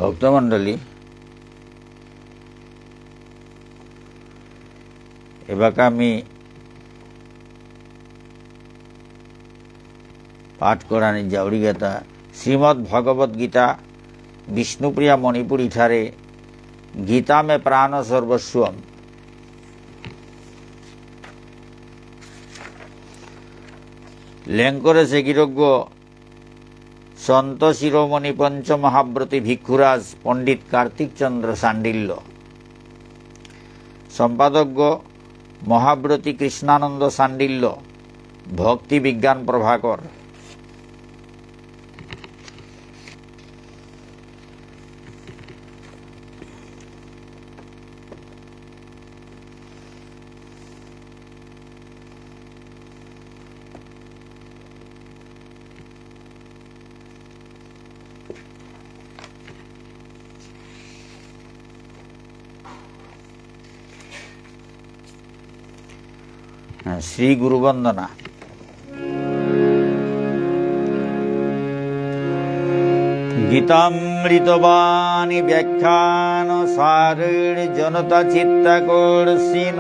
ভক্তমণ্ডলী, এবার আমি পাঠ କରାନି ଜାଉଡ଼ି ଗୀତା ଶ୍ରୀମଦ୍ ଭଗବତ୍ ଗୀତା ବିଷ୍ଣୁପ୍ରିୟା ମଣିପୁରୀ ଠାରେ ଗୀତା ମେ ପ୍ରାଣ ସର୍ବସ୍ୱମ୍ ଲେଙ୍କରେ ସେ ଗିରজ্ঞ সন্ত শিরোমণি পঞ্চমহাব্রতী ভিক্ষুরাজ পণ্ডিত কার্তিক চন্দ্র সান্ডিল্য, সম্পাদক মহাব্রতী কৃষ্ণানন্দ সান্ডিল্য, ভক্তি বিজ্ঞান প্রভাকর। শ্রী গুরু বন্দনা। গীতামৃতবাণী ব্যাখ্যান সারের জনতা চিত্তাকর্ষিণ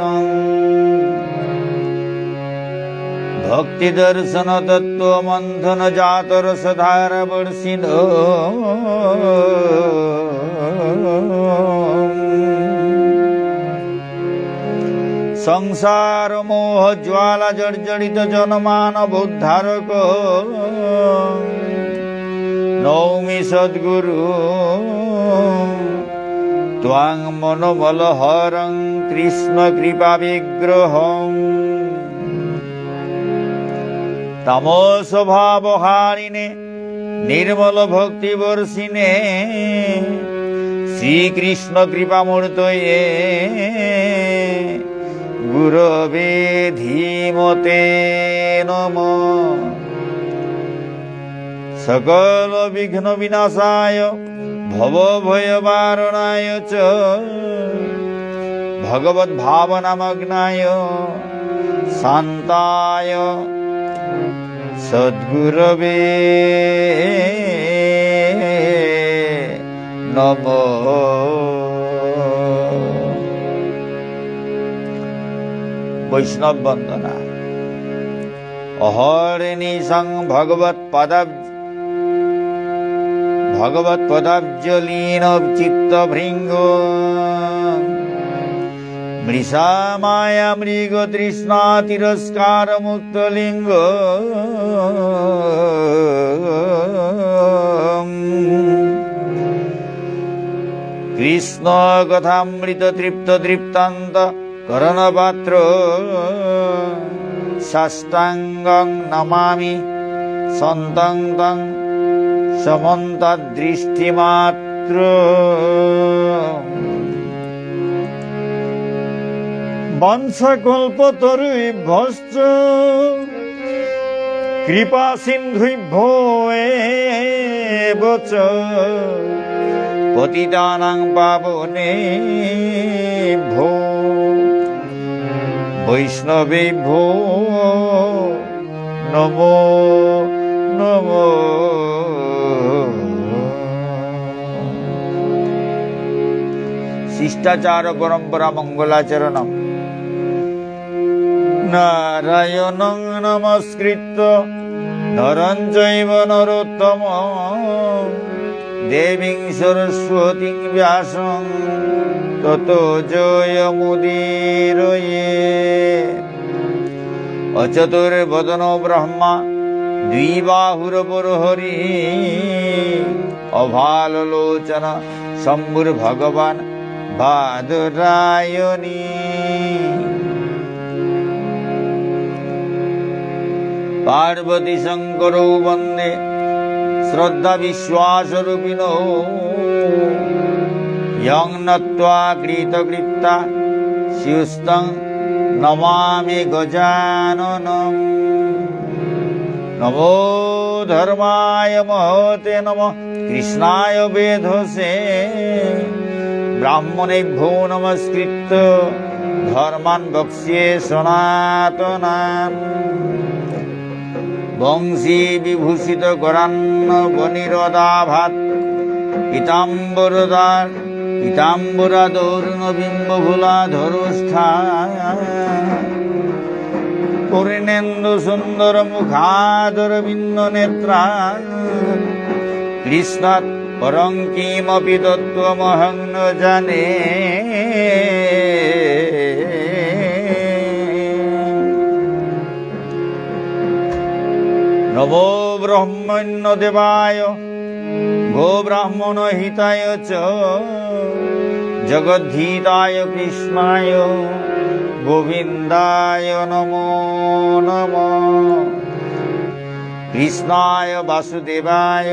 ভক্তি দর্শন তত্ত্ব মন্থন জাতর সধার বর্ষিণ সংসার মোহ জ্বালা জর্জরিত জনমানব উদ্ধারক নৌমি সদ্গুরু ত্বাং মনোবল হরং কৃষ্ণ কৃপা বিগ্রহং তমোস ভাব হারিণে নির্মল ভক্তি বর্ষিণে শ্রীকৃষ্ণ কৃপামূর্তয়ে গুরবে ধীমতে নমঃ। সকল বিঘ্ন বিনাশায় ভব ভয় বারণায় চ ভগবত ভাবনামগ্নায় শান্তায় সদ্গুরবে নমঃ। বৈষ্ণব বন্দনা। অহর্নিশং ভগবৎ পদাব্জলীন চিত্তভৃঙ্গ মৃষা মায়া মৃগ তৃষ্ণা তিরস্কার মুক্তলিঙ্গ কৃষ্ণ কথামৃত তৃপ্ত তৃপ্তান্ত করণপাত্র সাষ্টাঙ্গং নমামি সন্তং তং সমন্তদৃষ্টিমাত্র। বংশকল্পতরুভ্যশ্চ কৃপা সিন্ধুভ্যো এব চ পতিতানাং পাবনেভ্যো বৈষ্ণবেভ্যো নমো নমো। শিষ্টাচার পরম্পরা মঙ্গলাচরণম নারায়ণং নমস্কৃত্য নরং চৈব নরোত্তমং দেবীং সরস্বতীং ব্যাসং ততো জয়মুদীরয়ে। অচতুর্বদনো ব্রহ্মা দ্বিবাহুরপরহরি অভালোচন শম্ভুর্ভগবান বাদরায়ণী। পার্বতী শঙ্করৌ বন্দে শ্রদ্ধা বিশ্বাসরূপিণো ইয়ং নত্বা কৃতকৃত্যা স্যুস্তং নমামি গজাননম। নমো ধর্মায় মহতে নমঃ কৃষ্ণায় বেধসে ব্রাহ্মণেভ্যো নমস্কৃত্য ধর্মাन् বক্ষ্যে সনাতনাन्। বংশী বিভূষিত গরান্ন বনিরদাভাত পীতাম্বরদার পীতাম্বরাদৌর্ণবিম্ব ভোলাধরস্থা পূর্ণেন্দু সুন্দর মুখাদরবিন্দ নেত্রা কৃষ্ণাৎ পরং কিমপি তত্ত্বমহং ন জানে। নমো ব্রহ্মণ্য দেবায় গো ব্রাহ্মণ হিতায় চ জগদ্ধিতায় কৃষ্ণায় গোবিন্দায় নমো নমঃ। কৃষ্ণায় বাসুদেবায়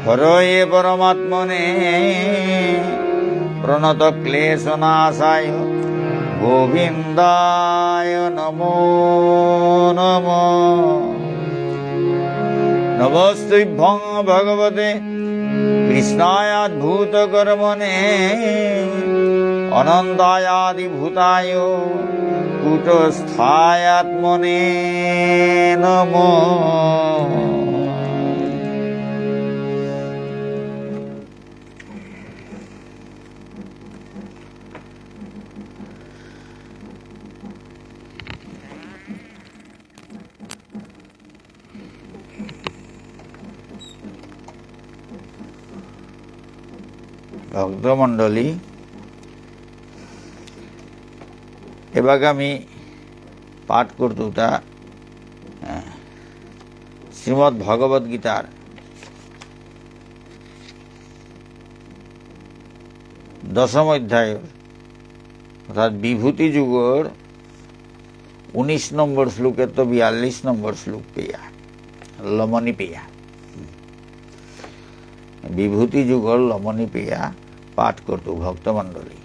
হরয়ে পরমাত্মনে প্রণত ক্লেশনাশায় গোবিন্দায় নমো নমঃ। নমস্তুভ্যং ভগবতে কৃষ্ণায়াদ্ভূত কর্মণে অনন্তায়াদিভূতায় কূটস্থায়াত্মনে নমঃ। ভক্তমণ্ডলী, এবার আমি পাঠ করতো তা শ্রীমদ্ ভগবদ গীতার 10ম অধ্যায় অর্থাৎ বিভূতি যুগর 19 নম্বর শ্লোকের তো 42 নম্বর শ্লোক পেয়া লমনি পেয়া বিভূতি যুগল লমনি পেয়া পাঠ করত ভক্তমণ্ডলী।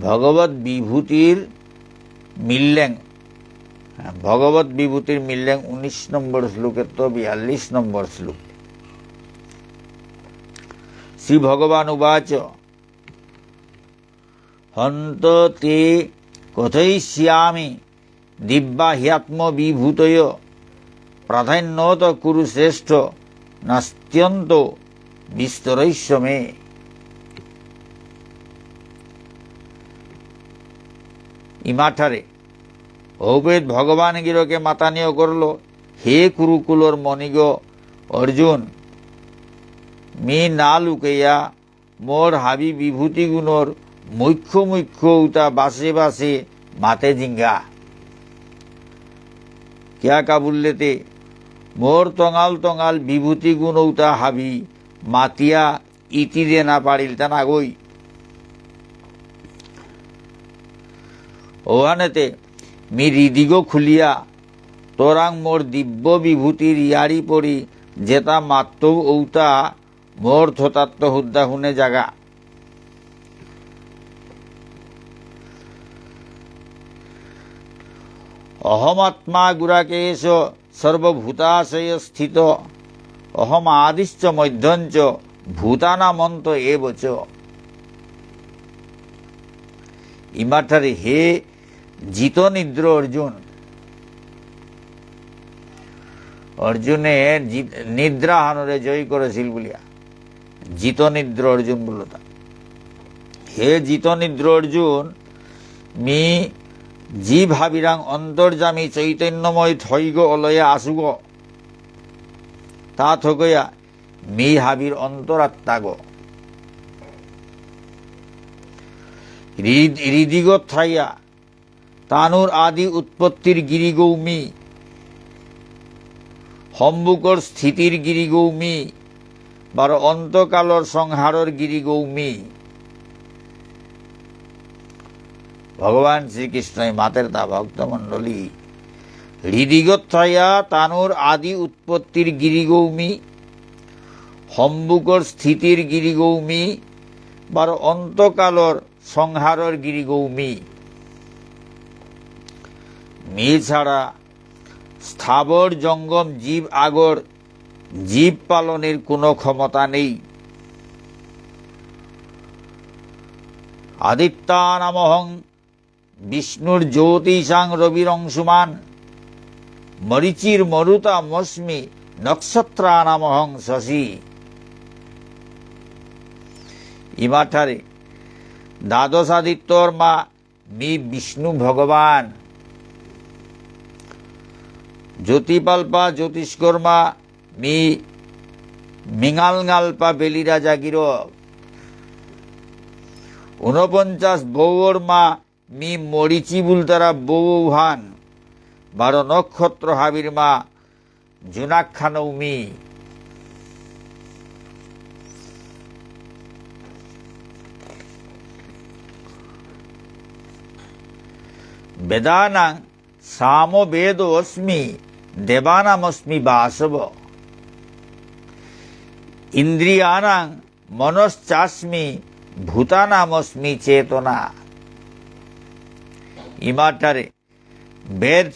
ভগবত বিভূতির মিল্যাং ভগবত বিভূতির মিল্যাং 19 নম্বর শ্লোকের তো 42 নম্বর শ্লোক। শ্রী ভগবান উবাচ হন্ত তে কথয়িষ্যামি দিব্যা হ্যাত্ম বিভূতয় প্রাধান্যত কুরু শ্রেষ্ঠ নাস্ত্যন্ত বিস্তরৈষ্য মে। ইমাঠারে ঔবেদ ভগবান গিরকে মাতানীয় করল, হে কুরুকুলর মণিগ অর্জুন, মি না লুকাইয়া মোর হাবি বিভূতি গুণর মুখ্য মুখ্য উতা বাসে বাসে মাতে জিঙ্গা। ক্যা কাবুল্লেতে মোর তঙাল তঙাল বিভূতি গুণ উতা হাবি মাতিয়া ইতি দে না পারিল তা না গই। ওহানেতে মি হৃদিগ খুলিয়া তোরাং মোর দিব্য বিভূতির ইয়ারি পরি যেতা মাত্র ঔতা মোর থতাত্ম হুদ্দা হুনে জাগা। অহমাত্মা গুরাকেশ সর্বভূতাশয় স্থিত অহম আদিশ্চ মধ্যঞ্চ ভূতানামন্ত এবচ। ইমাঠারে হে জিতনিদ্র অর্জুন, অর্জুনে নিদ্রা হানরে জয় করেছিল বলিয়া জিতনিদ্র অর্জুন বলল তা। হে জিতনিদ্র অর্জুন, মি জি ভাবিরাং অন্তর্জামী চৈতন্যময় থৈগ অলয়ে আসুগ তা থগয়া মি হাবির অন্তরাত্মাগ। হৃদিগ থাইয়া তানুর আদি উৎপত্তির গিরিগৌমি সম্বুকর স্থিতির গিরিগৌমি বার অন্তকালর সংহারর গিরিগৌমি। ভগবান শ্রীকৃষ্ণই মাতের তা ভক্তমণ্ডলী হৃদিগত্থায়া তানুর আদি উৎপত্তির গিরিগৌমি সম্বুকর স্থিতির গিরিগৌমি বার অন্তকালর সংহারর গিরিগৌমি। মি ছাড়া স্থাবর জঙ্গম জীব আগর জীব পালনের কোনো ক্ষমতা নেই। আদিত্যানামহং বিষ্ণুর জ্যোতিষাং রবিরংশুমান মরিচির মরুতা মস্মি নক্ষত্রানামহং শশী। ইমাঠারে দ্বাদশাদিত্যর মা মি বিষ্ণু ভগবান, জ্যোতিপাল্পা জ্যোতিষ্কর্মা মি মিঙালঙালপা বেলিরা জাগির, 49 বৌর মা মি মরিচি বুলতারা বৌহান, 12 নক্ষত্র হাবির মা জুনাক্ষানৌমি। বেদানাং সামবেদ অস্মি দেবানামস্মি বাসব, ইন্দ্রিয়ানাং মনশ্চাস্মি ভূতানামস্মি চেতনা। ইমাটারে বেদ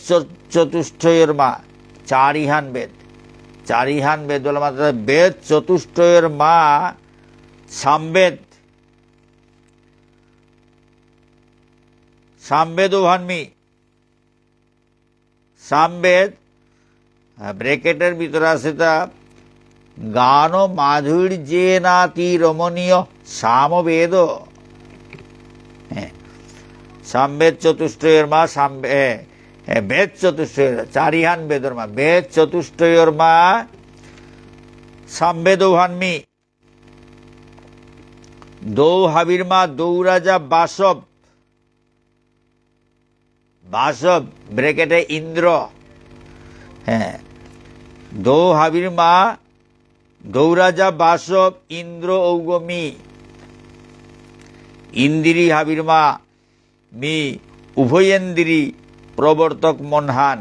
চতুষ্টয়ের মা চারিহান বেদ, চারিহান বেদ বলে মাত্র বেদ চতুষ্টয়ের মা সামবেদ, সামবেদ ভান্মি, সামবেদ ব্রেকেটের ভিতরে আছে তা গান মাধুর্যে নাতি রমণীয় সামবেদ। সামবেদ চতুষ্টয়ের মা বেদ চতুষ্টয়ের চারিহান বেদর মা বেদ চতুষ্টয়ের মা সামবেদ ভান্মি। দৌ হাবির মা দৌরাজা বাসব, বাসব ব্রেকেটে ইন্দ্র। দৌ হাবির মা দৌরাজা বাসব ইন্দ্র ঔগমি। ইন্দিরি হাবির মা মি উভয়েন্দ্রি প্রবর্তক মনহান।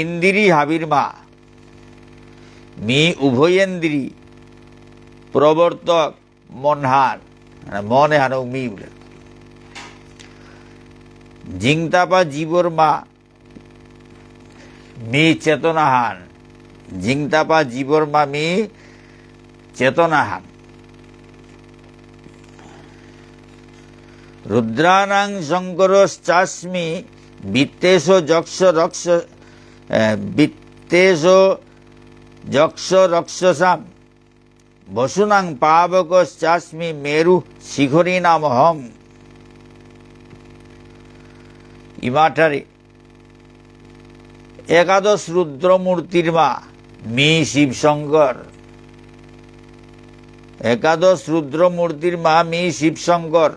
ইন্দিরি হাবির মা মি উভয়েন্দ্রি প্রবর্তক মনহান, মনে হান মি বলে। জিংতাপা জীবর মা মি চেতনাহান, জিংতাপা জীবর মা মি চেতনাহান। রুদ্রানাং শঙ্করশ্চাস্মি বিত্তেশ যক্ষ রক্ষ বিত্তেশ যক্ষ রক্ষসাম, বসুনাং পাবকশ্চাস্মি মেরু শিখরী নামহম। ইমাঠারে একাদশ রুদ্রমূর্তির মা মি শিবশঙ্কর, একাদশ রুদ্রমূর্তির মা মি শিবশঙ্কর।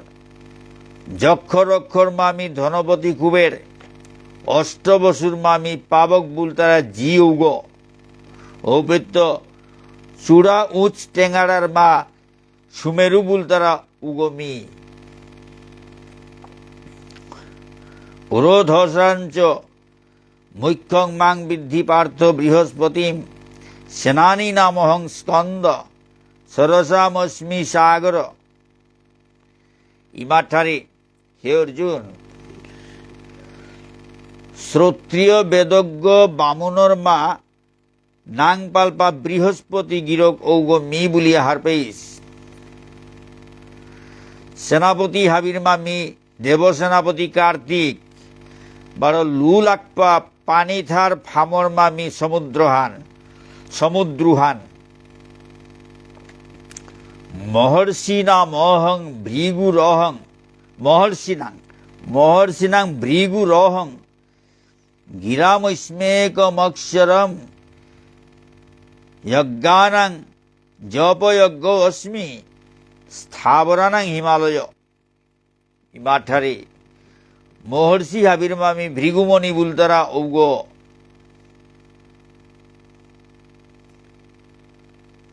যক্ষ রক্ষর মামি ধনপতি কুবের, অষ্টবসুর মামি পাবক বুলতারা জি উগ। ঔপেত্য চূড়া উঁচ টেঙ্গাড়ার মা সুমেরু বুলতারা উগমি। পুরোধসাঞ্চ মুখ্যং মাং বৃদ্ধি পার্থ বৃহস্পতিম, সেনানী নামহং স্কন্দ সরসামস্মি সাগর। ইমাঠারে হে অর্জুন, শ্রোত্রিয় বেদজ্ঞ বামুনর মা নাং পাল্পা বৃহস্পতি গিরক ঔগ মি বলিয়া হার পেইস। সেনাপতি হাবির মা মি দেবসেনাপতি কার্তিক, 12 লুল আকপা পানিথার ফামর মা মি সমুদ্রুহান। মহর্ষি নামহং ভৃগুরহং, মহর্ষিনাং ভৃগুরহং গিরামস্মেকমক্ষরম, যজ্ঞানাং জপযজ্ঞ অস্মি স্থাবরানাং হিমালয়। ইমাঠারে মহর্ষি হাবির মামি ভৃগুমণি বুলতারা ঔগ।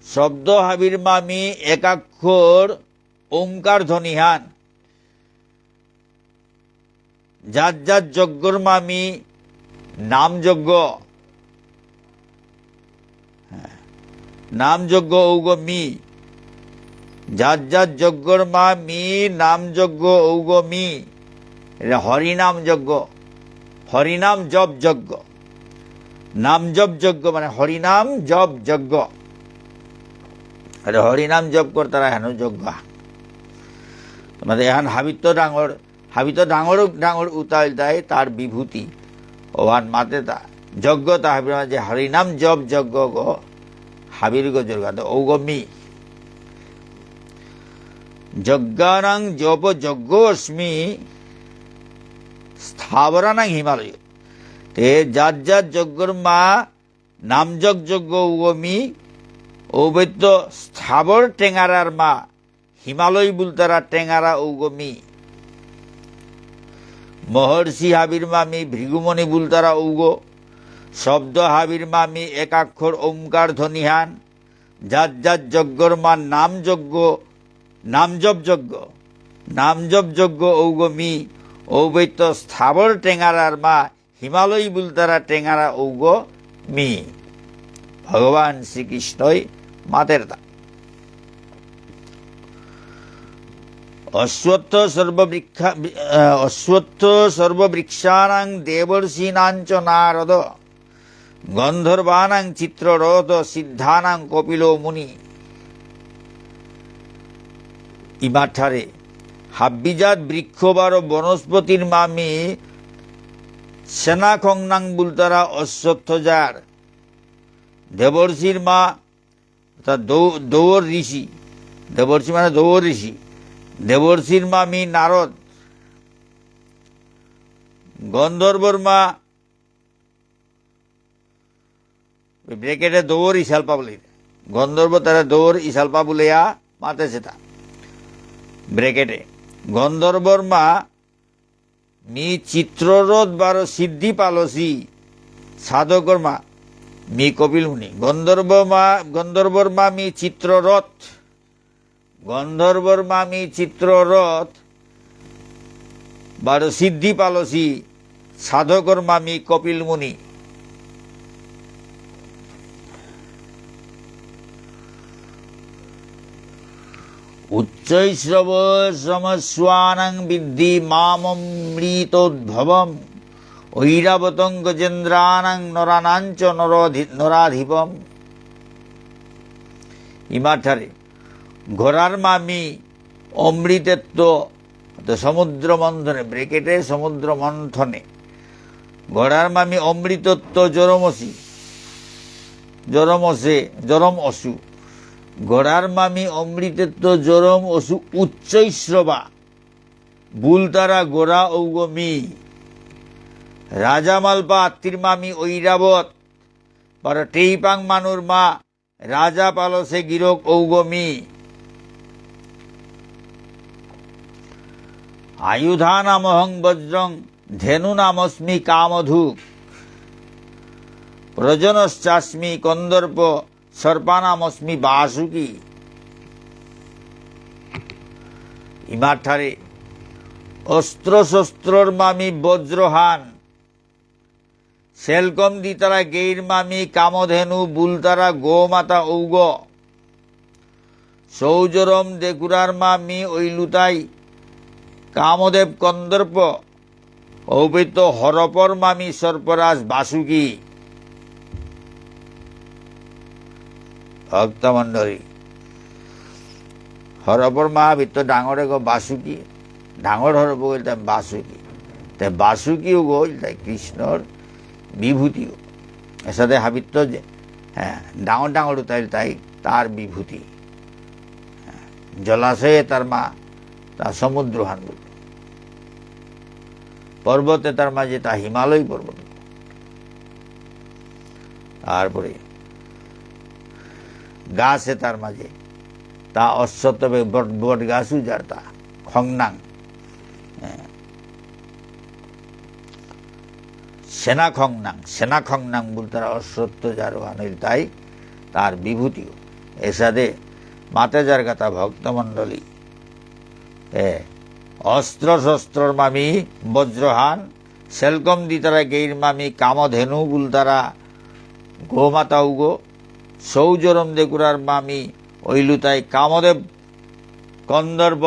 শব্দ হাবির মামি একাক্ষর ওঙ্কার ধ্বনিহান। যার যার যজ্ঞর মামি নামযজ্ঞ, নামযজ্ঞ ঔগ মি। যার যার যজ্ঞর মা মি নামযজ্ঞ ঔগ মি। হরিনাম যজ্ঞ, হরিনাম জপ যজ্ঞ, নাম জপ যজ্ঞ মানে হরিনাম জপ যজ্ঞ। আরে হরিনাম জপ কর তারা হেন যজ্ঞ মানে এখন হাবিত ডাঙর ডাঙর উতাল দেয় তার বিভূতি ওহান মাতে তা যজ্ঞ তা হাবির যে হরিনাম জপ যজ্ঞ গো হাবির গজর গাতে ঔগমি যজ্ঞানাং জপ যজ্ঞ অস্মি স্থাবরানাং হিমালয় তে যার যার যজ্ঞর মা নামযজ্ঞ যজ্ঞ ঔগমি ঔবৈত্য স্থাবর টেঙারার মা হিমালয় বুলতারা টেঙারা ঔগমি মহর্ষি হাবির মামি ভৃগুমণি বুলতারা ঔগ শব্দ হাবির মামি একাক্ষর ওমকার ধ্বনিহান যার যার যজ্ঞর মা নামযজ্ঞ নামজপ যজ্ঞ ঔগমি ঔবৈত্য স্থাবর টেঙারার মা হিমালয় বুলতারা টেঙারা ঔগ মি ভগবান শ্রীকৃষ্ণই মাতের দা অশ্বত্থ সর্ববৃক্ষানাং দেবর্ষীনাঞ্চ নারদ গন্ধর্বানাং চিত্ররথ সিদ্ধানাং কপিল মুনি ইমাঠারে হাব্বিজাত বৃক্ষবার বনস্পতির মামি সেনাখংনাং বুলতারা অশ্বত্থজার দেবর্ষির মা দৌর ঋষি দেবর্ষি মানে দৌর ঋষি দেবর্ষির মামি নারদ গন্ধর্বর মা ব্রেকেটে দৌর ইশাল্পা বলে গন্ধর্ব তারা দৌর ইশাল্পা বলিয়া মাতে সেটা ব্রেকেটে গন্ধর্বর মা মি চিত্ররথ বার সিদ্ধি পালসি সাধকর মা মি কপিল মুনি গন্ধর্বর মা মি চিত্ররথ গন্ধর্বর মা মি চিত্ররথ বার সিদ্ধি পালসি সাধকর মা মি কপিল মুনি উচ্চৈশ্রব সমস্বানাং বিদ্ধি মামমৃতোদ্ভবম ঐরাবতং গজেন্দ্রানাং নরানাঞ্চ নরাধিপম ইমাঠারে ঘোড়ার মামি অমৃতত্ব সমুদ্র মন্থনে ব্রেকেটে সমুদ্র মন্থনে ঘোড়ার মামি অমৃতত্ব জরম অসু ঘোড়ার মামি অমৃতত্ব জরম অসু উচ্চৈশ্রবা বুলতারা গোড়া ঔগমি রাজা মালপা আত্মীর মামি ঐরাবত পর টেইপাং মানুর মা রাজা পালসে গিরক ঔগমি আয়ুধা নামহং বজ্রং ধেনু নামস্মি কামধু প্রজনশ্চাস্মি কন্দর্প সর্পানামস্মি বাসুকি ইমাঠারে অস্ত্র শস্ত্রর মামি বজ্রহান সেলকম দিতারা গেইর মামি কামধেনু বুলতারা গোমাতা ঔগ সৌজরম দেকুরার মামি ঐলুতাই কামদেব কন্দর্প ঔবৈত্য হরপর মামি সর্পরাজ বাসুকি ভক্তমণ্ডলী হরপর মহাবৃত্ত ডাঙরে গো বাসুকি ডাঙর হরপ গল তাই বাসুকি তাই বাসুকিও গল তাই কৃষ্ণর বিভূতিও এর সাথে হাবিত্য যে হ্যাঁ ডাঙর ডাঙর তাই তার বিভূতি জলাশয়ে তার মা তা সমুদ্র হান পর্বতে তার মাঝে তা হিমালয় পর্বত তারপরে গাছে তার মাঝে তা অশ্বত্থ বট গাছু যার তা খংনাং সেনা খংনাং বল তারা অশ্বত্থ যার আনিল তাই তার বিভূতিও এর সাথে মাতে যার কথা ভক্তমণ্ডলী অস্ত্র শস্ত্রর মামি বজ্রহান সেলকম দিতারা গেইর মামি কামধেনু বুলতারা গোমাতা উগো সৌজরম দেকুরার মামি ঐলুতাই কামদেব কন্দর্প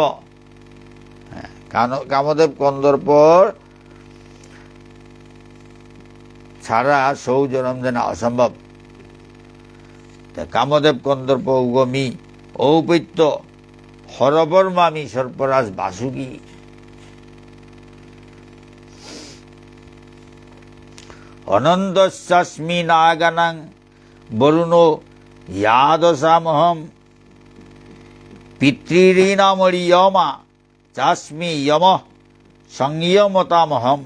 কামদেব কন্দর্পর ছাড়া সৌজরম যেন অসম্ভব কামদেব কন্দর্প উগমি ঔপৈত্য হরবর মামি সর্পরাজ বাসুকি অনন্তস্মি নাগানাং বরুণ ইয়াদশামহম পিতৃঋণামরিয়মা চাস্মি যম সংযমতামহম।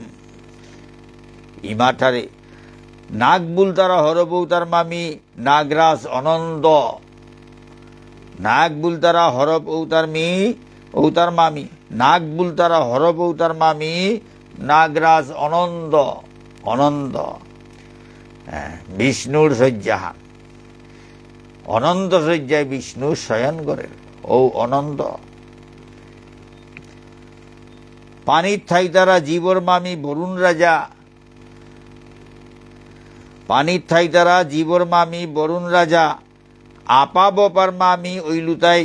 ইমাঠারে নাগ বুলতারা হরবৌতার মামি নাগরাজ অনন্দ। নাগ বুলতারা হরবৌতার ঔতার মামি নাগ বুলতারা হরবৌতার মামি নাগরাজ অনন্দ। অনন্দ বিষ্ণুর শয্যাহান, অনন্ত শয্যায় বিষ্ণু শয়ন করেন, ও অনন্ত। পানির ঠাই তারা জীবর মামি বরুণ রাজা। পানির ঠাই তারা জীবর মামি বরুণ রাজা। আপা বপার মামি ঐলুতাই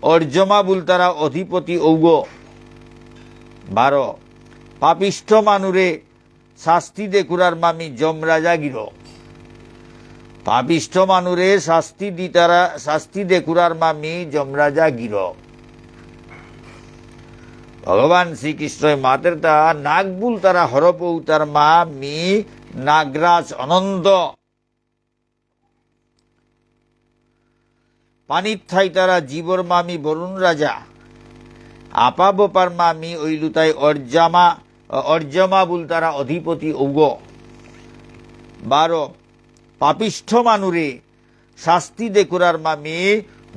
অর্জমা বুলতারা অধিপতি ঔগ। 12 পাপিষ্ঠ মানুরে শাস্তি দেখুরার মামি যমরাজা গির। পাপিষ্ঠ মানুরে শাস্তি দেখুরার মামি যমরাজা গির। ভগবান শ্রীকৃষ্ণ মাতের তা নাগবুল তারা হরপৌতার মা মি নাগরাজ অনন্ত। পানির ঠাই তারা জীবর মামি বরুণ রাজা। আপা বোপার মামি ঐলুতাই অর্জমা বুল তারা অধিপতি ঔগ। 12 পাপিষ্ঠ মানুরে শাস্তি দেখুরার মামি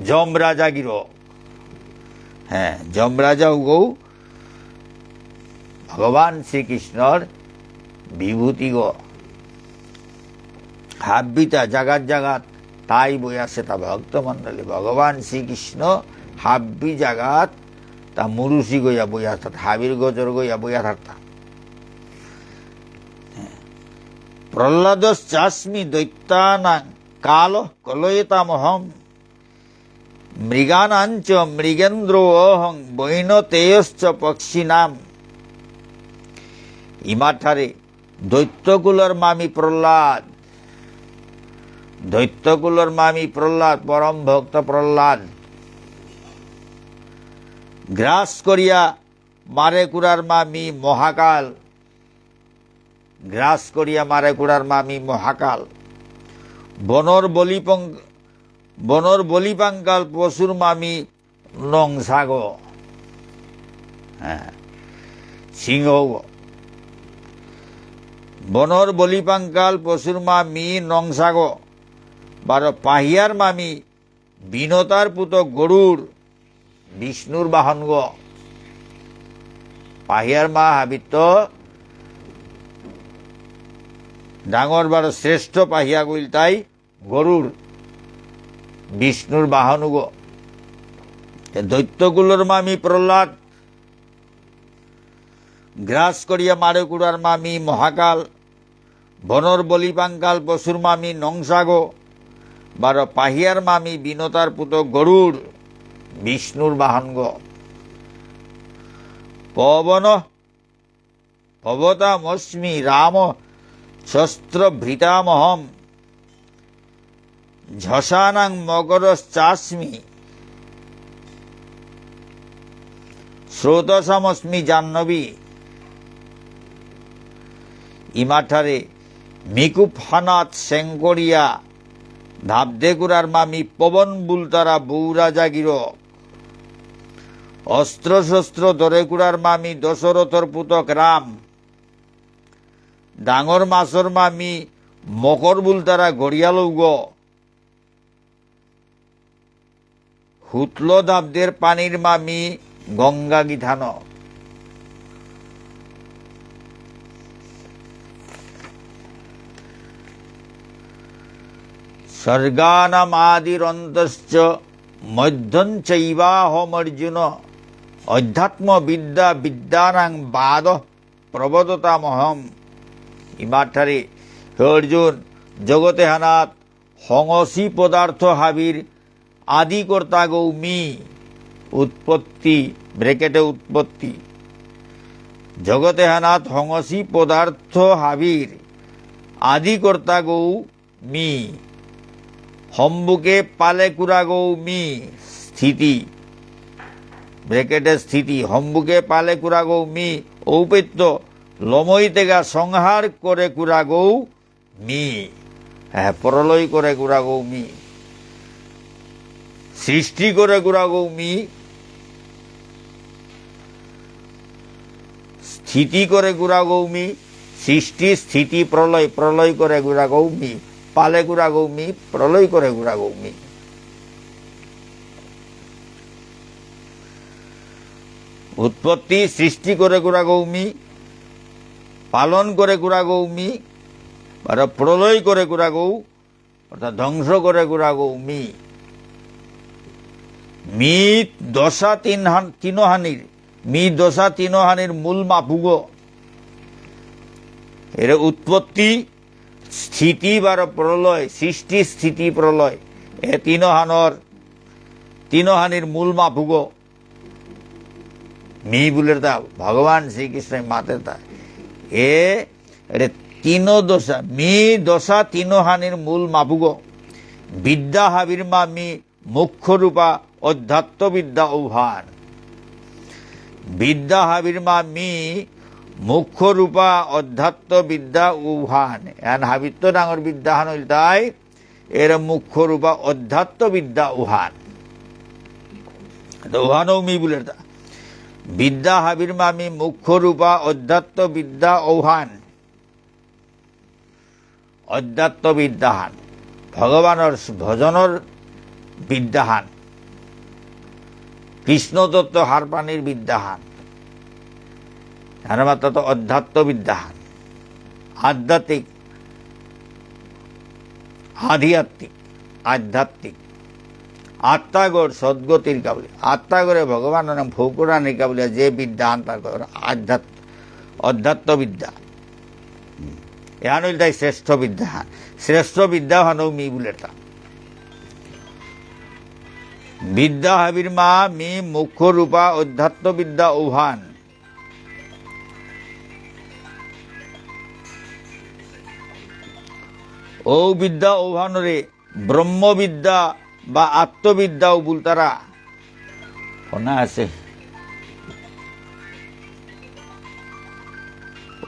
যমরাজা গির। হ্যাঁ, যমরাজা ঔগৌ ভগবান শ্রীকৃষ্ণর বিভূতি গো। হাব্বিতা জাগাত জাগাত তাই বই আছে তা ভক্তমণ্ডলী। ভগবান শ্রীকৃষ্ণ হাব্বি জাগাত তা মুরুষি গইয়া বইয়া থাকত, হাবির গজর গইয়া বইয়া থাকতাম। প্রহ্লাদ চাস্মি দৈত্যানাং কাল কলয়তামহম মৃগানাঞ্চ মৃগেন্দ্র অহং বৈনতেয়শ্চ পক্ষিনাম। ইমাঠারে দৈত্যকুলর মামি প্রহ্লাদ। দৈত্যকুলর মামি প্রহ্লাদ, পরম ভক্ত প্রহ্লাদ গ্রাস করিয়া মারে কুড়ার মামি মহাকাল। গ্রাস করিয়া মারে কুড়ার মামি মহাকাল। বনর বলিপাঙ্কাল পশুর মামি নংসাগ। হ্যাঁ, সিংহ। বনর বলিপাঙ্কাল পশুর মামি নংসাগ। 12 পাহিয়ার মামি বিনতার পুত গরুর বিষ্ণুর বাহন গ। পাহিয়ার মা হাবিত ডাঙর বড় শ্রেষ্ঠ পাহিয়া গইল তাই গরুর বিষ্ণুর বাহন গ। দৈত্যকুলোর মামি প্রহ্লাদ গ্রাস করিয়া মারে কুড়ার মামি মহাকাল। বনর বলিপাঙ্কাল পশুর মামি নংসাগ। 12 পাহিয়ার মামি বিনতার পুত গরুর বিষ্ণুর বাহন গ। পবতামস্মি রাম শস্ত্র ভৃতামহম ঝসানাং মকরশ্চাস্মি স্রোতসমস্মি জাহ্নবী। ইমাঠারে মিকুফানাথ সেঙ্করিয়া ধাবদেকুরার মামি পবন বুলতারা বৌরাজা গির। অস্ত্র শস্ত্র দরেকুড়ার মামি দশরথর পুতক রাম। ডাঙর মাছর মামি মকর বুলতারা গড়িয়ালৌগ। হুতল ধাবদের পানির মামি গঙ্গা গিধান। স্বর্গানামাদিরন্তশ্চ মধ্যং চৈবাহমর্জুন অধ্যাত্ম বিদ্যা বিদ্যানাং বাদ প্রবদতামহম। ইমাঠারে হে অর্জুন, জগতে হানাত হংসি পদার্থ হাবির আদি কর্তা গৌমি। উৎপত্তি ব্রেকেটে উৎপত্তি। জগতে হানাত হংসি পদার্থ হাবির আদি কর্তা গৌমি। হম্বুকে পালে কুরা গৌমি স্থিতি ব্রেকেটে স্থিতি। হম্বুকে পালে কুরা গৌমি ঔপেত্য লমই তেগা সংহার করে কুরা গৌমি। হ্যাঁ, প্রলয় করে কুরা গৌমি। সৃষ্টি করে গুড়াগৌ মি, স্থিতি করে গুড়াগৌ মি, সৃষ্টি স্থিতি প্রলয়, প্রলয় করে গুড়াগৌ মি, পালে গুড়াগৌ মি, প্রলয় করে গুড়াগৌ মি। উৎপত্তি সৃষ্টি করে গুড়াগৌ মি, পালন করে গুড়াগৌ মি, আর প্রলয় করে গুড়াগৌ অর্থাৎ ধ্বংস করে গুড়াগৌ মি। মি দশা তিনহানির, মি দশা তিনহানির মূল মাপুগ। এর উৎপত্তি স্থিতি বার প্রলয়, সৃষ্টি স্থিতি প্রলয়, এ তিনহানির মূল মাপুগ। মি বলে তা ভগবান শ্রীকৃষ্ণ মাতে তা এ তিন দশা, মি দশা তিনহানির মূল মাপুগ। বিদ্যা হাবির্মা মি মুখ্য রূপা অধ্যাত্মবিদ্যা ঔহান। বিদ্যা হাবির্মা মি মুখ্য রূপা অধ্যাত্মবিদ্যা ঔহান। এন হাবিত্য ডাঙর বিদ্যাহান হইল তাই এর মুখ্য রূপা অধ্যাত্মবিদ্যা ঔহান। ঔহানও মি বলে তা বিদ্যা হাবির্মা মি মুখ্য রূপা অধ্যাত্মবিদ্যা ঔহান। অধ্যাত্মবিদ্যাহান ভগবানের ভজনের বিদ্যাহান, কৃষ্ণতত্ত্ব হারপানির বিদ্যাহান, মাত্র তো অধ্যাত্মবিদ্যাহান। আধ্যাত্মিক, আধ্যাত্মিক, আধ্যাত্মিক আত্মাগর সদ্গতির কাবলে, আত্মাগরে ভগবানের নাম ভৌকুরানির কাবলে যে বিদ্যাহান তার অধ্যাত্মবিদ্যা। এহান হইল তাই শ্রেষ্ঠ বিদ্যাহান। শ্রেষ্ঠ বিদ্যাহানও মি বলে তা বিদ্যা হাবির্মা মি মুখ্য রূপা অধ্যাত্মবিদ্যা ঔহান। ও বিদ্যা ঔহানরে ব্রহ্মবিদ্যা বা আত্মবিদ্যাও বুলতারা শোনা আছে।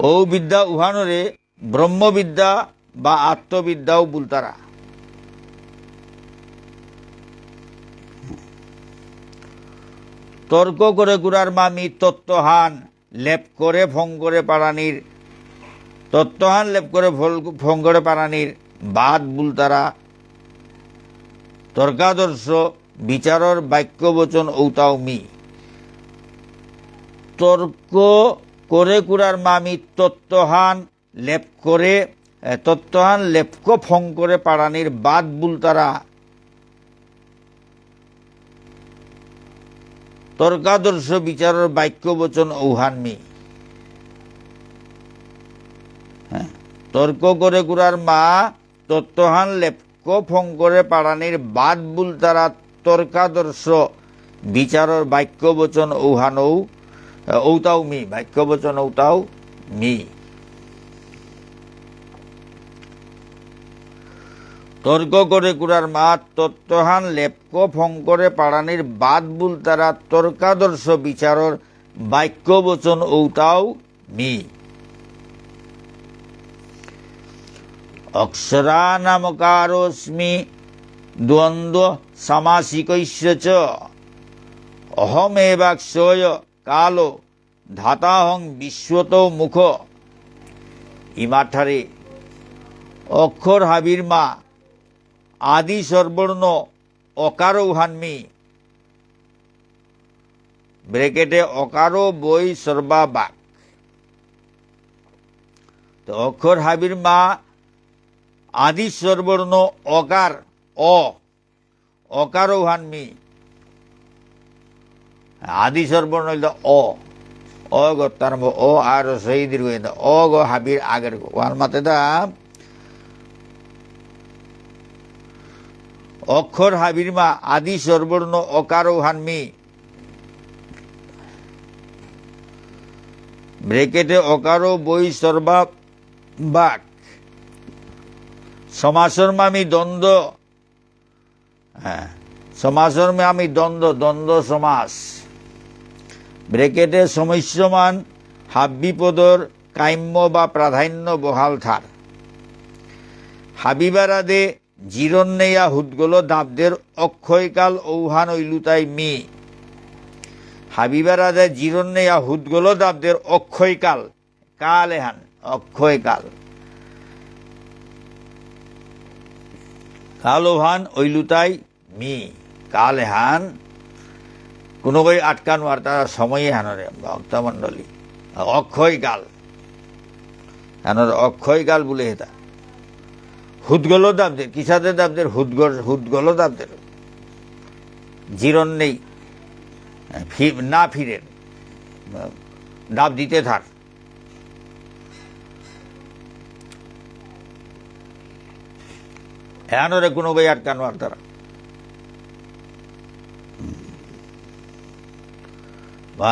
ও বিদ্যা উহানরে ব্রহ্মবিদ্যা বা আত্মবিদ্যাও বুলতারা। তর্ক করে গুড়ার মামি তত্ত্বহান লেপ করে ফং করে পারানির, তত্ত্বহান লেপ করে ফং করে পারানির বাদ বুলতারা। তর্কাদর্শ বিচারর বাক্য বচন ঔতাও মি। তর্ক করে কুড়ার মামি তত্ত্বহান লেপক ফং করে পারানির বাদ বুলতারা। তর্কাদর্শ বিচারর বাক্য বচন ঔহান মি। তর্ক করে কুড়ার মা তত্ত্বহান লেপক ফং করে পারানির বাদ বুলতারা। তর্কাদর্শ বিচারর বাক্য বচন ঔতাও মি, বাক্য বচন ঔতাও মি। তর্ক করে কুড়ার মা তত্ত্বহান লেপক ফং করে পারানির বাদ বুলতারা। তর্কাদর্শ বিচারর বাক্য বচন ঔতাও মি। অক্ষরা নামকারোস্মি দ্বন্দ্ব সামাসিকৈশ্য চ অহমেবাক্ষয় কালো ধাতাহং বিশ্বত মুখ। ইমাঠারে অক্ষর হাবির্মা আদি সর্বর্ণ অকারো হানমি। ব্রেকেটে অকারো বই সর্বা বাক। তো অক্ষর হাবির্মা আদি সর্বর্ণ অকার অকারো হানমি। আদি সর্বর্ণ হইল অ গো তার অ আর সেই দীর্ঘ অ গো হাবির আগের গো ওয়ার মাতে দা অক্ষর হাবির্মা আদি সর্বর্ণ অকারো হানমি। ব্রেকেটে অকারো বই সর্বা বাক। সমাসর আমি দ্বন্দ্ব, সমাসর আমি দ্বন্দ্ব, দ্বন্দ্ব সমাস। ব্রেকেটে সমস্যমান হাব্বিপদর কাম্য বা প্রাধান্য বহাল থার। হাবিবারাদে জিরন্নেয়া হুদগোল দাবদের অক্ষয়কাল ঔহান ঐলুতাই মি। হাবিবারাদে জিরন্নেয়া হুদগোল দাবদের অক্ষয়কাল কাল এহান অক্ষয়কাল কাল ওহান ঐলুতাই মি কাল এহান কোনো বই আটকানো আর তারা সময় হানরে ভক্তমণ্ডলী অক্ষয়কাল হানর অক্ষয়কাল বলে হেতা হুদগোল দাবদের কিসাদের দাবদের হুদগোল দাবদের জিরন নেই না ফিরেন ডাব দিতে থাক এহানরে কোনো বই আটকানো আর তারা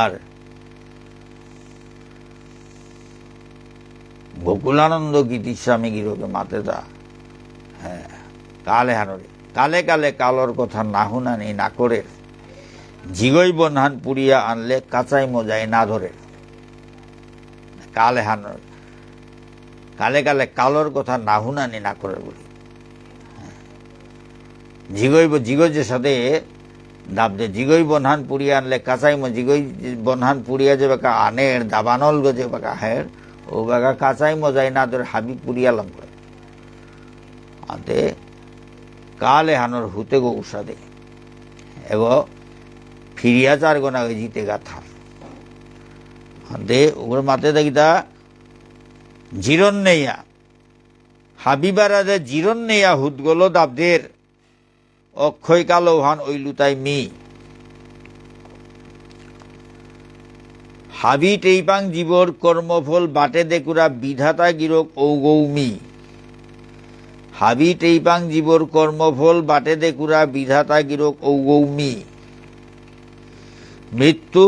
আর গোকুলানন্দ গীতিস্বামী গিরোকে মাতে তা হ্যাঁ কালে হানরে কালে কালে কালর কথা না হুনানি না করে জিগই বনহান পুড়িয়া আনলে কাঁচাই মজাই না ধরে কালে হানর কালে কালে কালর কথা না হুনানি না করে বলি জিগই যে সাথে দাবদে জিগই বনহান পুড়িয়া আনলে কাঁচাই জিগই বনহান পুড়িয়া যে বাকা আনের দাবানল গো যে বাকা হের ও বাকা কাঁচাই মজাই না ধরে হাবি পুড়িয়ালাম করে আতে কালে হানর হুতে গো উষাদে এগো ফিরিয়া চার গোনা জিতে গাথা দে ওর মাতে দেখিতা জিরন নেইয়া হাবিবারাদে জিরন নেইয়া হুদগোল দাবদের অক্ষয়কাল ওহান ঐলুতাই মি। হাবি টেইপাং জীবর কর্মফল বাটে দেখুরা বিধাতা গিরক ঔগৌমি। হাবি টেইপাং জীবর কর্মফল বাটে দেখুরা বিধাতা গিরক ঔগৌমি। মৃত্যু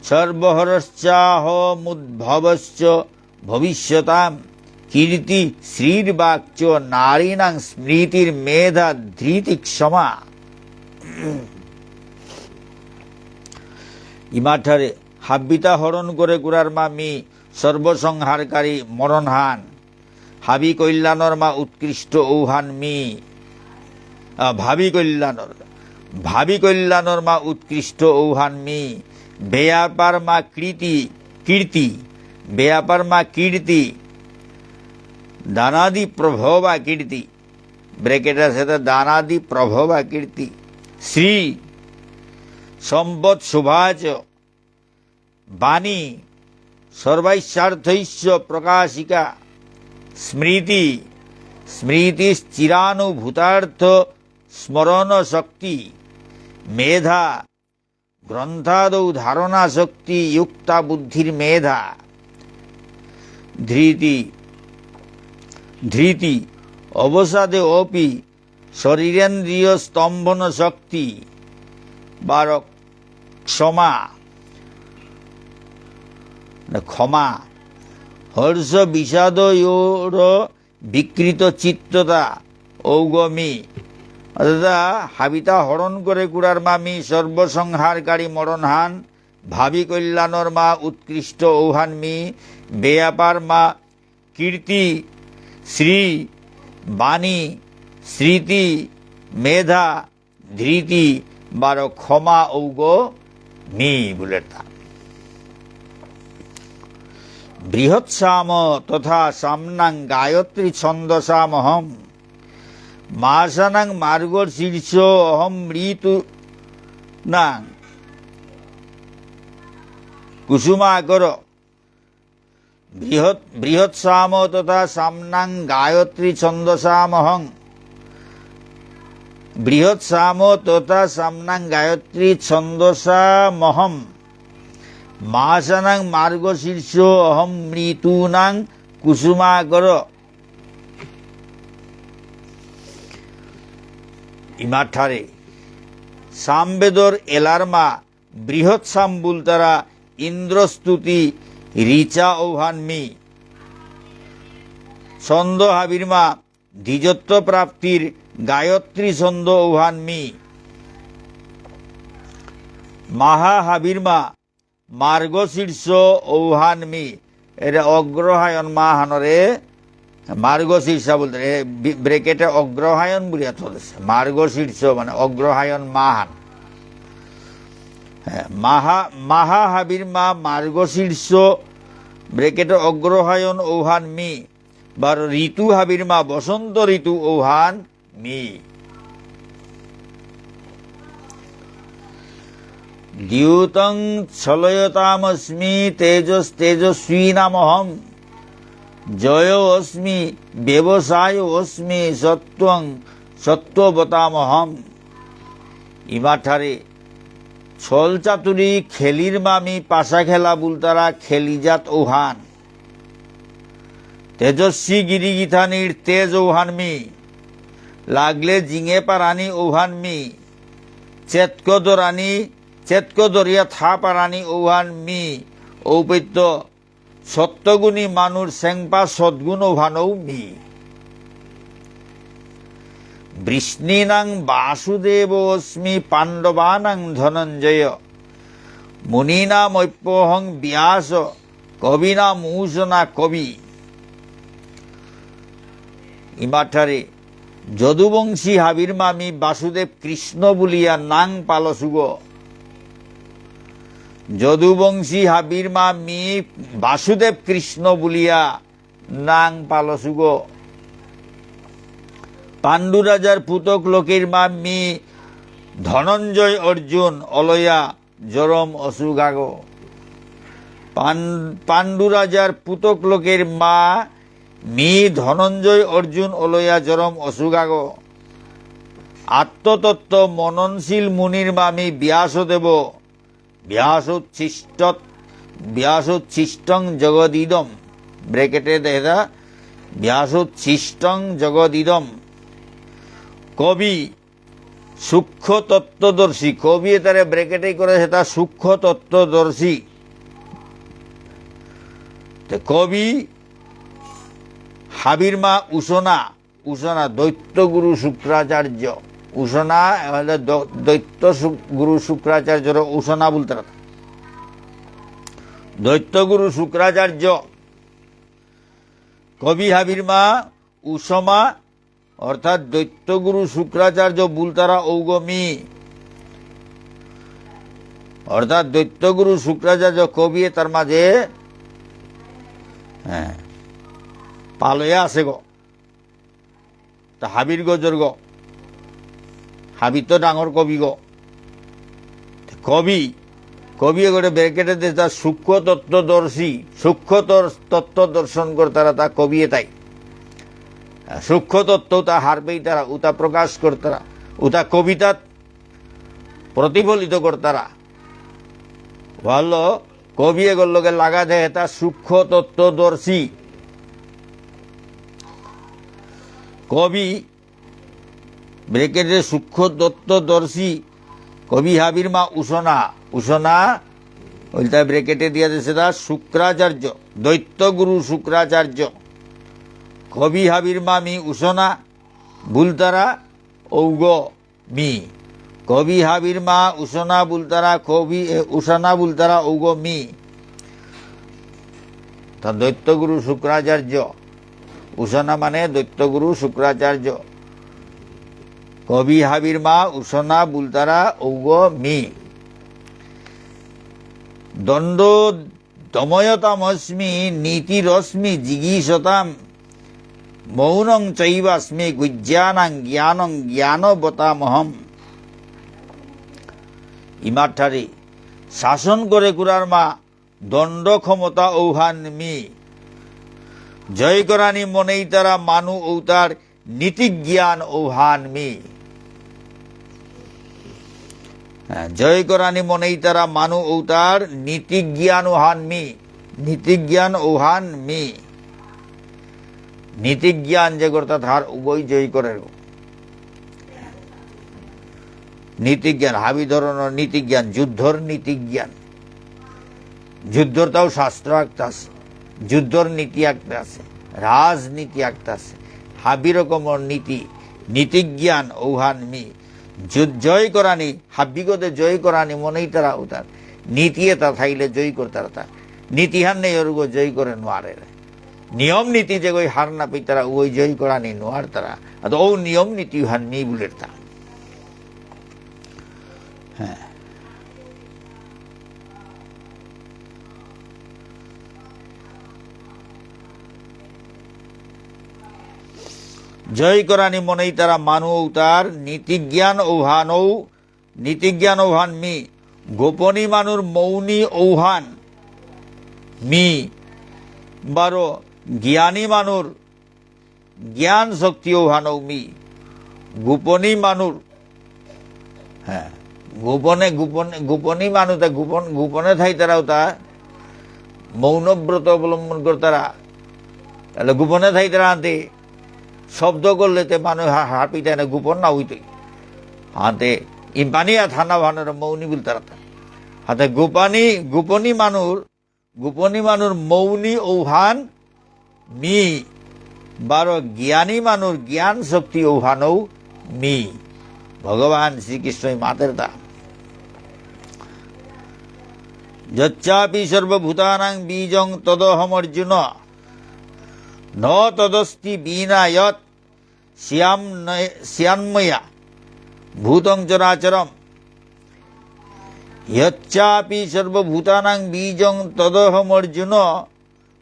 সর্বহরশ্চাহ মুদ্ভবশ্চ ভবিষ্যতাম কীর্তি শ্রীর্বাক্য নারীণাং স্মৃতির মেধা ধৃতি ক্ষমা। ইমাঠারে হাব্বিতা হরণ করে গুড়ার মা মি সর্বসংহারকারী মরণহান হাবি কল্যাণর মা উৎকৃষ্ট ঔহান মি। ভাবি কল্যাণর মা উৎকৃষ্ট ঔহান মি। বেয়াপার মা কীর্তি বেয়াপার মা কীর্তি দানাদি প্রভবা কীর্তি ব্রেকেট আছে দানাদি প্রভবা কীর্তি। শ্রী সম্পদ শুভাচ বাণী সর্বৈস্বার্থৈস্য প্রকাশিকা। স্মৃতি স্মৃতিশ্চিরানুভূতার্থ স্মরণ শক্তি। মেধা গ্রন্থাদৌ ধারণা শক্তি যুক্তা বুদ্ধির মেধা। ধৃতি অবসাদে অপি শরীরেন্দ্রিয় স্তম্ভন শক্তি। বারক ক্ষমা হর্ষ বিষাদ বিকৃত চিত্ততা ঔগমি। অর্থাৎ হাবিতা হরণ করে কুড়ার মামি সর্বসংহারকারী মরণহান ভাবি কল্যাণর মা উৎকৃষ্ট ঔহান মি। বেয়াপার মা কীর্তি শ্রী বাণী স্মৃতি মেধা ধৃতি বার ক্ষমা ঔগ মি বলে তা। বৃহৎসাম তথা সামনাং গায়ত্রী ছন্দসামহম মাসানাং মার্গশীর্ষ অহম ঋতু নাং কুসুমাকর। বৃহৎসাম তথা সামনাং গায়ত্রী ছন্দসামহং বৃহৎসাম তথা সামনাং গায়ত্রী ছন্দসামহম মাসানাং মার্গশীর্ষ অহম ঋতুনাং কুসুমাকর। ইমাঠারে সামবেদর এলারমা বৃহৎ সাম্বুল তারা ইন্দ্রস্তুতি রিচা ঔহানমি। ছন্দ হাবিরমা দ্বিজত্ব প্রাপ্তির গায়ত্রী ছন্দ ঔহানমি। মাহা হাবিরমা মার্গশীর্ষ ঔহানমি। এটা অগ্রহায়ণ মাহানরে মার্গশীর্ষা বলতে ব্রেকেটে অগ্রহায়ণ বলিয়া চলেছে। মার্গশীর্ষ মানে অগ্রহায়ণ মাহান। হ্যাঁ, মাহা হাবির মা মার্গশীর্ষ ব্রেকেটে অগ্রহায়ণ ঔহান মি, বা ঋতু হাবির মা বসন্ত ঋতু ঔহান মি। দ্যুতং ছলয়তামস্মি তেজস্বী নামহম, জয় অস্মি ব্যবসায় অস্মি সত্বং সত্যবতামহম। ইমাঠারে ছল চাতুরি খেলির মামি পাশা খেলা বুলতারা খেলিজাত ঔহান। তেজস্বী গিরিগিথানির তেজ ঔহান মি, লাগলে জিঙে পারানি ঔহান মি। চেতকদরিয়া থা পারানি ঔহান মি। ঔপত্য সত্যগুণী মানুষ সেংপা সদ্গুণ ঔহানৌ মি। বৃষ্ণীনাং বাসুদেব অস্মি পাণ্ডবানাং ধনঞ্জয়, মুনীনামৈপ্যহং ব্যাস কবিনাম উষনা কবি। ইমাঠারে যদুবংশী হাবির মামি বাসুদেব কৃষ্ণ বলিয়া নাং পালসুগ। যদুবংশী হাবির মামি বাসুদেব কৃষ্ণ বলিয়া নাং পালসুগ। পাণ্ডু রাজার পুতক লোকের মা মি ধনঞ্জয় অর্জুন অলয়া জরম অসুগাগ। পাণ্ডু রাজার পুতক লোকের মা মি ধনঞ্জয় অর্জুন অলয়া জরম অসুগাগ। আত্মতত্ত্ব মননশীল মুনির মামি ব্যাসদেব, ব্যাসোচ্ছিষ্টং জগদিদম। ব্রেকেটে দেখা ব্যাসোচ্ছিষ্টং জগদিদম। কবি সূক্ষ্ম তত্ত্বদর্শী, কবি তারে ব্রেকেটে করে সেটা সূক্ষ্ম তত্ত্বদর্শী। কবি হাবির মা উষনা, উষনা দৈত্যগুরু শুক্রাচার্য। উষনা দৈত্য গুরু শুক্রাচার্যর উষনা বলতে দৈত্যগুরু শুক্রাচার্য। কবি হাবির মা উষমা অর্থাৎ দৈত্যগুরু শুক্রাচার্য বুলতারা ঔগমি, অর্থাৎ দৈত্যগুরু শুক্রাচার্য কবি তার মাঝে পালয়া আছে গো। তা হাবির গজর গ, হাবি তো ডাঙর কবি গ। কবি গোটে ব্রেকেটে দিয়ে তার সূক্ষ্ম তত্ত্বদর্শী, সূক্ষ্ম তত্ত্ব দর্শন করতারা তা কবি তাই। সূক্ষ্ম তত্ত্ব তা হারবেই তারা, উতা প্রকাশ করতারা, উতা কবিতা প্রতিফলিত করতারা। ভালো কবি এগুলোকে লাগা দেয় তা সূক্ষ্ম তত্ত্বদর্শী। কবি ব্রেকেটে সূক্ষ্ম তত্ত্বদর্শী কবি হাবির মা উষনা, উষনা ওইটা ব্রেকেটে দিয়ে দিয়েছে তা শুক্রাচার্য, দৈত্যগুরু শুক্রাচার্য। কবি হাবির মা মি উষনা বুলতারা ঔগ মি। কবি হাবির মা উষনা বুলতারা কবি উষনা বুলতারা ঔগ মি। তা দৈত্যগুরু শুক্রাচার্য, উষনা মানে দৈত্যগুরু শুক্রাচার্য। কবি হাবির মা উষনা বুলতারা ঔগ মি। দণ্ড দময়তামস্মি নীতিরশ্মি জিগীষতাম, মৌনং চৈবাস্মি গুজ্জানাং জ্ঞানং জ্ঞানবতামহম। ইমাঠারে শাসন করে কুরার মা দণ্ড ক্ষমতা ঔহান মি। জয় করানি মনেই তারা মানু ঔতার নীতিজ্ঞান ঔহান মি। জয় করানি মনেই তারা মানু ঔতার নীতিজ্ঞান ঔহান মি। নীতিজ্ঞান ঔহান মি। নীতিজ্ঞান যে কর্তা তার উভয় জয় করে। নীতিজ্ঞান হাবি ধরনের নীতিজ্ঞান, যুদ্ধর নীতিজ্ঞান, যুদ্ধর তাও শাস্ত্র একটা আছে, যুদ্ধর নীতি একটা আছে, রাজনীতি একটা আছে। হাবি রকমের নীতি নীতিজ্ঞান ঔহান মি। জয় করানি হাবিগতে জয় করানি মনেই তারা উতার নীতি তা থাইলে জয় করতার তা নীতিহান নেই ওর জয় করে নোয়ারে। নিয়ম নীতি যে গই হার না পাই তারা ওই জয় করা নি নোয়ার তারা আদ ও নিয়ম নীতি হার নি বুলের তা হ্যাঁ জয় করানি মনেই তারা মানু তার নীতিজ্ঞান ঔহান মি গোপনী মানুর মৌনী ঔহান মি বারো জ্ঞানী মানুর জ্ঞান শক্তি ঔহানৌ মি গোপনী মানুর হ্যাঁ গোপনী মানুষ গোপনে থাই তারাও তা মৌনব্রত অবলম্বন করে তারা তাহলে গোপনে থাই তারা আনতে শব্দ করলে তে মানুষ হার পিটায় না গোপন না হইতই হাতে ইম্পানিয়া থানা ভানের মৌনী বল তারা হাতে গোপনী মানুর মৌনী ঔহান মি বারো জ্ঞানী মানুষ জ্ঞান শক্তি ঔহানৌ মি ভগবান শ্রীকৃষ্ণ মাতের দা যচ্চাপি সর্বভূতানাং বীজং তদহম অর্জুন ন তদস্তি বিনায়ত শ্যাময়া ভূতং চরাচরম যচ্চাপি সর্বভূতানাং বীজং তদহম অর্জুন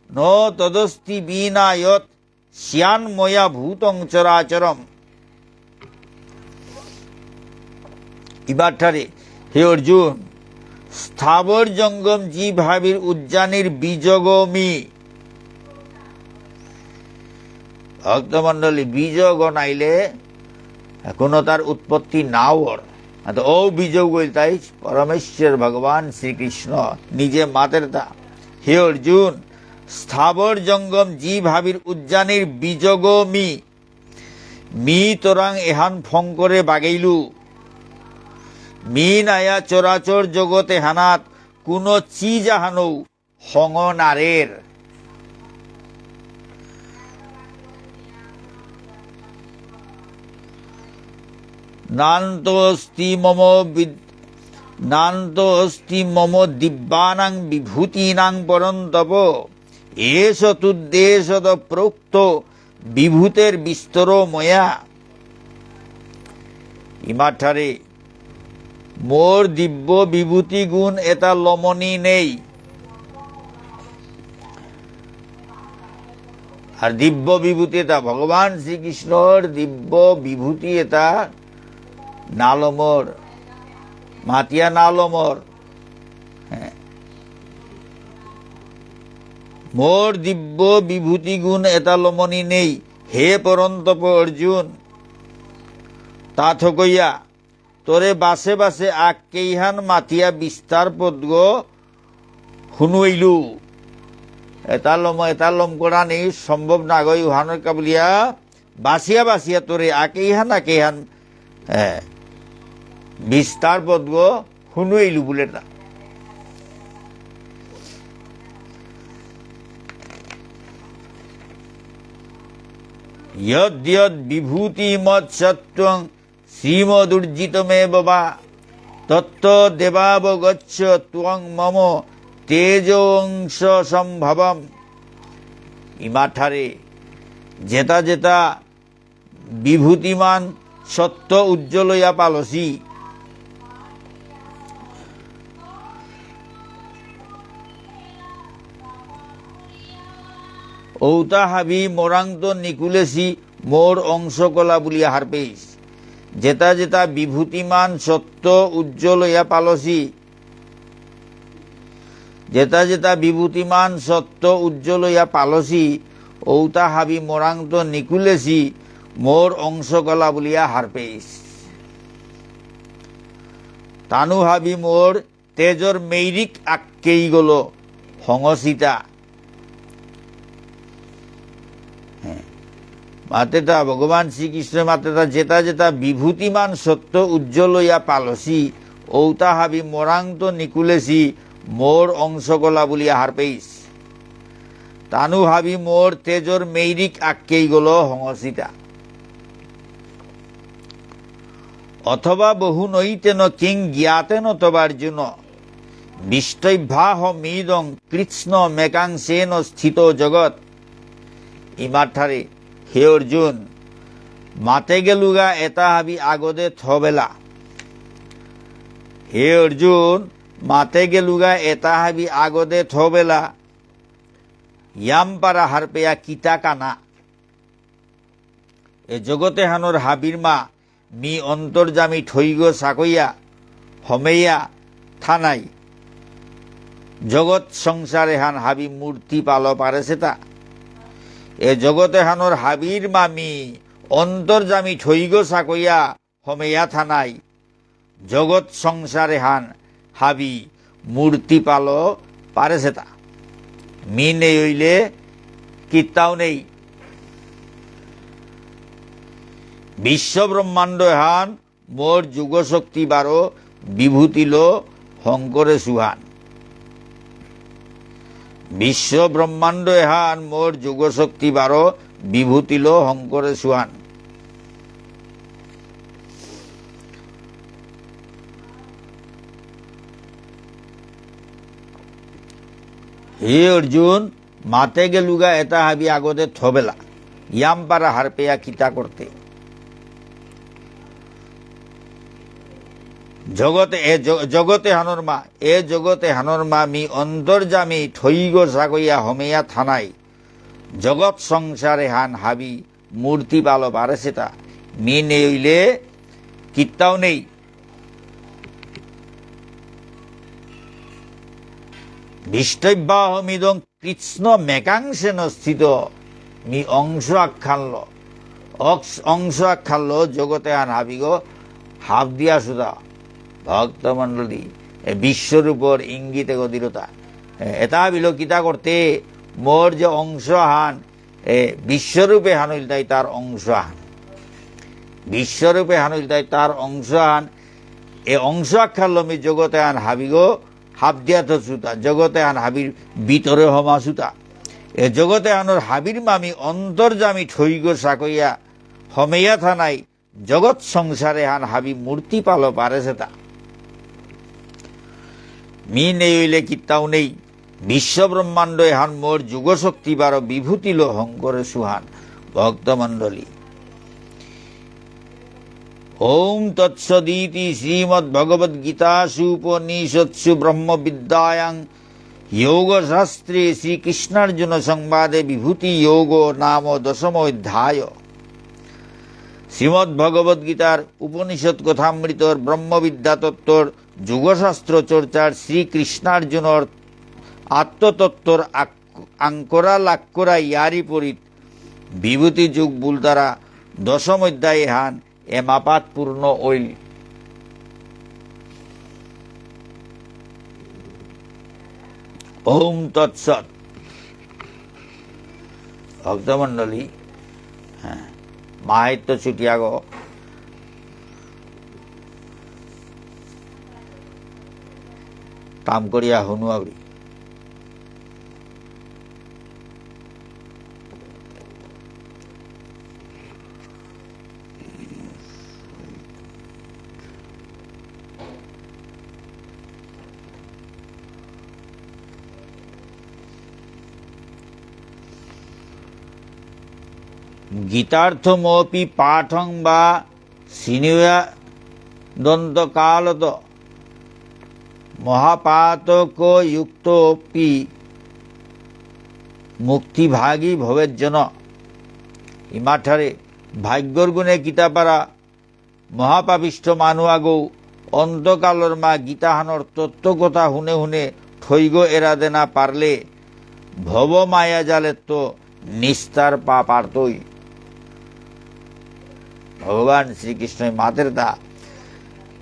ন তদস্তি বিনায়ত শ্যাময়া ভূতং চরাচরম ইবারঠারে হে অর্জুন স্থাবর জঙ্গম জীব হাবির উজ্জানির বীজগমি ভক্তমন্ডলী বীজগ নাইলে এখনো তার উৎপত্তি নাও ও বীজগ তাই পরমেশ্বর ভগবান শ্রীকৃষ্ণ নিজে মাতের তা হে অর্জুন স্থাবর জঙ্গম জীব হাবির উজ্জানির বীজগমি মি তোরাং এহান ফং করে বাগেইলু মি নায়া চরাচর জগতে হানাত কোন চিজ হানৌ হঙ নারের নান্ত অস্তি মম দিব্যানাং বিভূতিনাং পরন্তপ এষ তুদ্দেশদ প্রোক্ত বিভূতের বিস্তর ময়া ইমাঠারে মোর দিব্য বিভূতি গুণ এটা লমনি নেই আর দিব্য বিভূতি এটা ভগবান শ্রীকৃষ্ণর দিব্য বিভূতি এটা নালমর মাতিয়া নালমর হ্যাঁ মোর দিব্য বিভূতি গুণ এটা লমনি নেই হে পরন্তপ অর্জুন তা থকইয়া তোরে বাসে বাসে আকেইহান মাতিয়া বিস্তার পদ্গ হুনুইলু এতালম করা নেই সম্ভব না গই উহানের কাবলিয়া বাসিয়া তোরে আকেইহান বিস্তার পদ্গ হুনুইলু বলে না ইয়দ বিভূতি মত সত্ত্বং শ্রীমদুর্জিতমে বাবা তত্ত্ব দেবাবগচ্ছ ত্বং মম তেজ অংশ সম্ভবম ইমাঠারে যেতা যেতা বিভূতিমান সত্য উজ্জ্বলয়া পালসি ঔতা হাবি মোরাংত নিকুলেসি মোর অংশ কলা বলিয়া হার পেইস যেতা যেতা বিভূতিমান সত্য উজ্জ্বল ইয়া পালসি যেতা যেতা বিভূতিমান সত্য উজ্জ্বল ইয়া পালসি ঔতা হাবি মোরাংত নিকুলেসি মোর অংশ কলা বলিয়া হার পেইস তানু হাবি মোর তেজর মেইরিক আক্কেই গল হংসিতা মাতেতা ভগবান শ্রীকৃষ্ণ মাতেতা যেতা যেতা বিভূতিমান সত্য উজ্জ্বল ইয়া পালসি ঔতা হাবি মোরাংত নিকুলেসি মোর অংশ গলা বলিয়া হার পেইস তানু হাবি মোর তেজর মেইরিক আক্কেই গল হংসিতা অথবা বহু নৈতেন কিং জ্ঞাতেন তবার্জুন বিষ্টৈভ্যাহ মিদং কৃষ্ণ মেকাংসেন স্থিত জগৎ ইমাঠারে হে অর্জুন মাতে গেলুগা এটা হাবি আগদে থবেলা হে অর্জুন মাতে গেলুগা এটা হাবি আগদে থবেলা ইয়াম পারা হারপেয়া কিতা কানা এ জগতে হানোর হাবির মা মি অন্তর্জামী ঠৈগ সাকইয়া হমেয়া থানাই জগৎ সংসারে হান হাবি মূর্তি পালো পারেছে তা এ জগতে হানোর হাবির মা মি অন্তর্জামী ঠৈগ সাকইয়া হমেয়া থানাই জগৎ সংসারে হান হাবি মূর্তি পালো পারেছে তা মি নেই হইলে কিত্তাও নেই বিশ্ব ব্রহ্মাণ্ড হান মোর যুগশক্তি বারো বিভূতিল হংকরে সুহান বিশ্ব ব্রহ্মাণ্ড হান মোর যুগশক্তি বারো বিভূতিল হংকরে সুহান হে অর্জুন মাতে গেলুগা এটা হাবি আগতে থবেলা ইয়াম পারা হারপেয়া কিতা করতে জগতে হানোর মা মি অন্তর্জামী ঠৈগ সাগইয়া হমেয়া থানাই জগৎ সংসারে হান হাবি মূর্তি পালো পারেছে তা মি নেইলে কিত্তাও নেই বিষ্টব্যাহমিদং কৃষ্ণ মেকাংশেন স্থিত মি অংশ আখ্যানল জগতে হান হাবিগ হাফ দিয়া সুদা ভক্তমণ্ডলী বিশ্বর উপর ইঙ্গিতে গদিরতা এটা বিল কিতা করতে মোর যে অংশ হান বিশ্বরূপে হানুল তাই তার অংশ হান বিশ্বরূপে হানুল তাই তার অংশ হান এ অংশ আখ্যান লমি জগতে হান হাবিগ হাফ দিয়া থুতা জগতে হান হাবির ভিতরে হমা সুতা এ জগতে হানোর হাবির মামি অন্তর্জামী ঠৈগ সাকইয়া হমেয়া থানাই জগৎ সংসারে হান হাবি মূর্তি পালো পারেছে তা মি নেই হইলে কিত্তাও নেই বিশ্ব ব্রহ্মাণ্ড হান মোর যুগশক্তি বারো বিভূতিল হংকরে সুহান ভক্তমণ্ডলী ওম তৎসদিতি শ্রীমদ্ভগবদ্গীতাসু উপনিষৎসু ব্রহ্মবিদ্যায়াং যোগশাস্ত্রে শ্রীকৃষ্ণার্জুন সংবাদে বিভূতি যোগ নাম দশম অধ্যায় শ্রীমদ্ ভগবদ্গীতার উপনিষদ কথামৃতর ব্রহ্মবিদ্যা তত্ত্বর যুগশাস্ত্র চর্চার শ্রীকৃষ্ণার্জুনর আত্মতত্ত্বর আঙ্করা লাক্করা ইয়ারি পরিত বিভূতি যুগ বুল দ্বারা দশম অধ্যায়ে হান এ মাপাত পূর্ণ ওইল ওম তৎসৎ ভক্তমণ্ডলী হ্যাঁ মাহিত্য ছুটিয়াগ কাম করিয়া হনুয়াবড়ি গীতার্থমপি পাঠং বা সিনিয়া দন্তকালত মহাপাতক যুক্তপি মুক্তিভাগী ভবেজ্জন ইমাঠারে ভাগ্যর গুণে গীতাপারা মহাপাপিষ্ঠ মানু আগৌ অন্তকালর মা গীতাহানর তত্ত্ব কথা হুনে হুনে ঠৈগ এরা দেনা পারলে ভব মায়া জালে তো নিস্তার পা পারতই ভগবান শ্রীকৃষ্ণ মাতের দা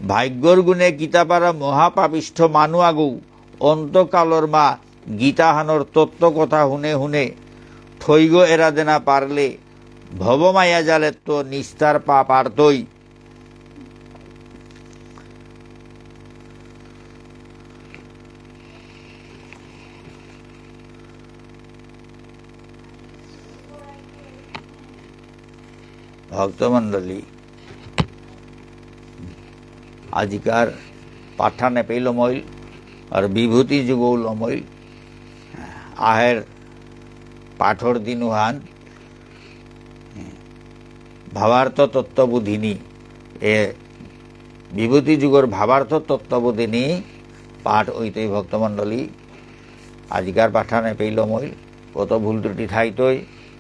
ভাগ্যর গুণে গীতাপারা মহাপাপিষ্ঠ মানু আগৌ অন্তকালর মা গীতাহানর তত্ত্ব কথা হুনে হুনে ঠৈগ এরা দেনা পারলে ভবমায়া জালে তো নিস্তার পা পারতই ভক্তমণ্ডলী আজিকার পাঠানে পেল মইল আর বিভূতি যুগৌল মইল আহের পাঠর দিনুহান ভাবার্থ তত্ত্ববোধিনী এ বিভূতি যুগর ভাবার্থ তত্ত্ববোধিনী পাঠ ঐতই ভক্তমণ্ডলী আজিকার পাঠানে পেইল মই কত ভুল ত্রুটি থাইতই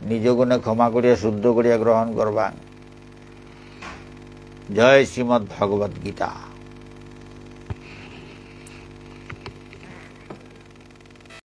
নিজ গুণে ক্ষমা করিয়া শুদ্ধ করিয়া গ্রহণ করবা। জয় শ্রীমদ্ ভগবদ্ গীতা।